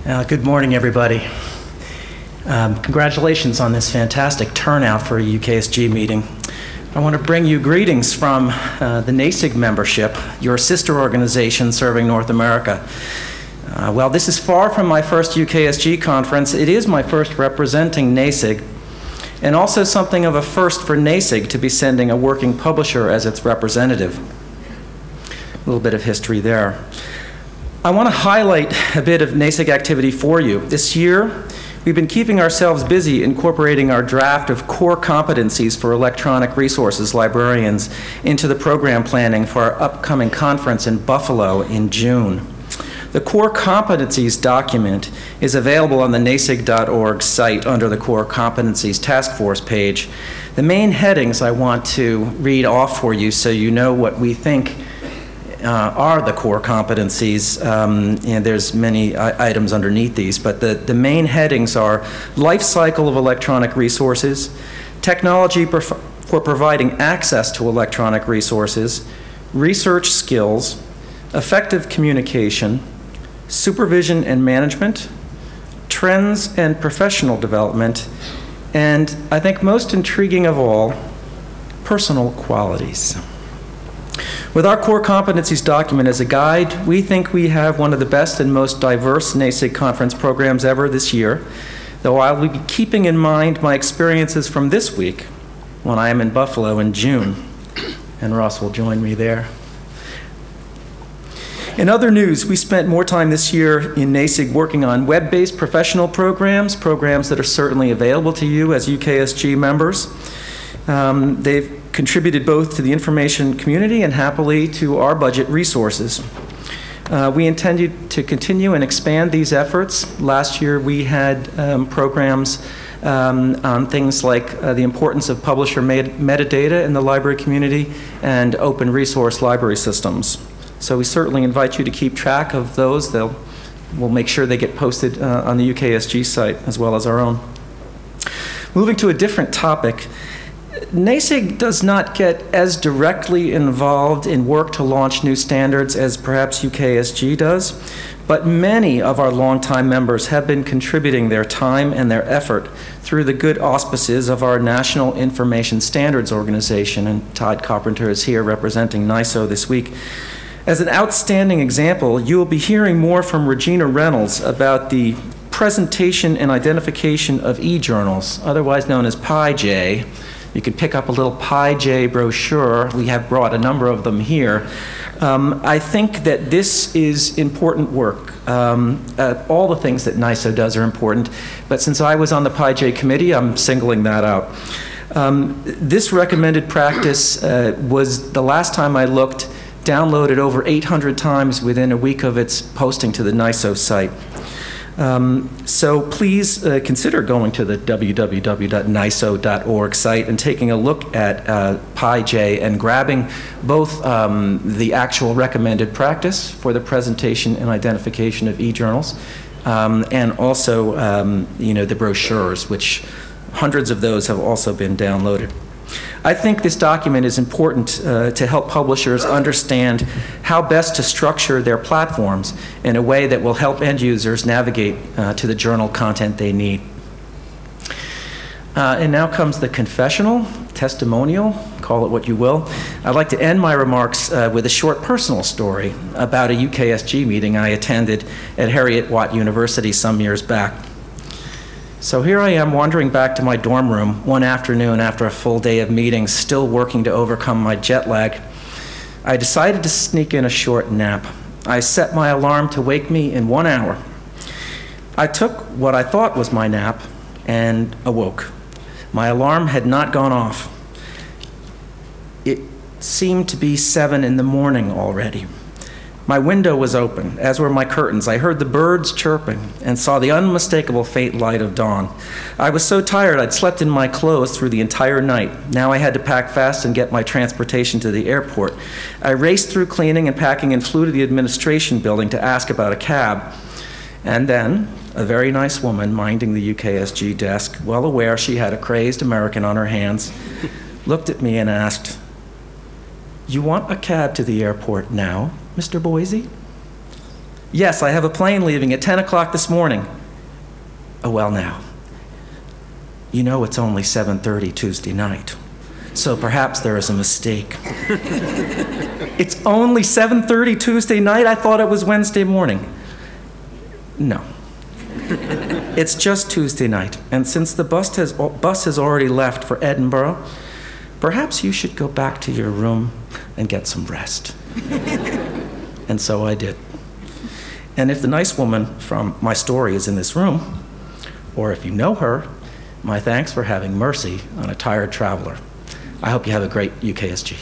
Good morning, everybody. Congratulations on this fantastic turnout for a UKSG meeting. I want to bring you greetings from the NASIG membership, your sister organization serving North America. While this is far from my first UKSG conference, it is my first representing NASIG, and also something of a first for NASIG to be sending a working publisher as its representative. A little bit of history there. I want to highlight a bit of NASIG activity for you. This year, we've been keeping ourselves busy incorporating our draft of core competencies for electronic resources librarians into the program planning for our upcoming conference in Buffalo in June. The core competencies document is available on the nasig.org site under the core competencies task force page. The main headings I want to read off for you so you know what we think are the core competencies, and there's many items underneath these, but the main headings are life cycle of electronic resources, technology for providing access to electronic resources, research skills, effective communication, supervision and management, trends and professional development, and I think most intriguing of all, personal qualities. With our core competencies document as a guide, we think we have one of the best and most diverse NASIG conference programs ever this year, though I will be keeping in mind my experiences from this week when I am in Buffalo in June, and Ross will join me there. In other news, we spent more time this year in NASIG working on web-based professional programs that are certainly available to you as UKSG members. They've contributed both to the information community and happily to our budget resources. We intended to continue and expand these efforts. Last year we had programs on things like the importance of publisher metadata in the library community and open resource library systems. So we certainly invite you to keep track of those. We'll make sure they get posted on the UKSG site as well as our own. Moving to a different topic, NASIG does not get as directly involved in work to launch new standards as perhaps UKSG does, but many of our longtime members have been contributing their time and their effort through the good auspices of our National Information Standards Organization, and Todd Carpenter is here representing NISO this week. As an outstanding example, you will be hearing more from Regina Reynolds about the presentation and identification of e-journals, otherwise known as PIJ. You can pick up a little PIJ brochure. We have brought a number of them here. I think that this is important work. All the things that NISO does are important, but since I was on the PIJ committee, I'm singling that out. This recommended practice was, the last time I looked, downloaded over 800 times within a week of its posting to the NISO site. So please consider going to the www.niso.org site and taking a look at PIJ and grabbing both the actual recommended practice for the presentation and identification of e-journals and also the brochures, which hundreds of those have also been downloaded. I think this document is important to help publishers understand how best to structure their platforms in a way that will help end users navigate to the journal content they need. And now comes the confessional, testimonial, call it what you will. I'd like to end my remarks with a short personal story about a UKSG meeting I attended at Heriot-Watt University some years back. So here I am wandering back to my dorm room one afternoon after a full day of meetings, still working to overcome my jet lag. I decided to sneak in a short nap. I set my alarm to wake me in 1 hour. I took what I thought was my nap and awoke. My alarm had not gone off. It seemed to be 7 in the morning already. My window was open, as were my curtains. I heard the birds chirping and saw the unmistakable faint light of dawn. I was so tired I'd slept in my clothes through the entire night. Now I had to pack fast and get my transportation to the airport. I raced through cleaning and packing and flew to the administration building to ask about a cab. And then a very nice woman minding the UKSG desk, well aware she had a crazed American on her hands, looked at me and asked, "You want a cab to the airport now, Mr. Boissy?" Yes, I have a plane leaving at 10 o'clock this morning. Oh, well now, you know it's only 7:30 Tuesday night, so perhaps there is a mistake. It's only 7:30 Tuesday night? I thought it was Wednesday morning. No. It's just Tuesday night, and since the bus has already left for Edinburgh, perhaps you should go back to your room and get some rest. And so I did. And if the nice woman from my story is in this room, or if you know her, my thanks for having mercy on a tired traveler. I hope you have a great UKSG.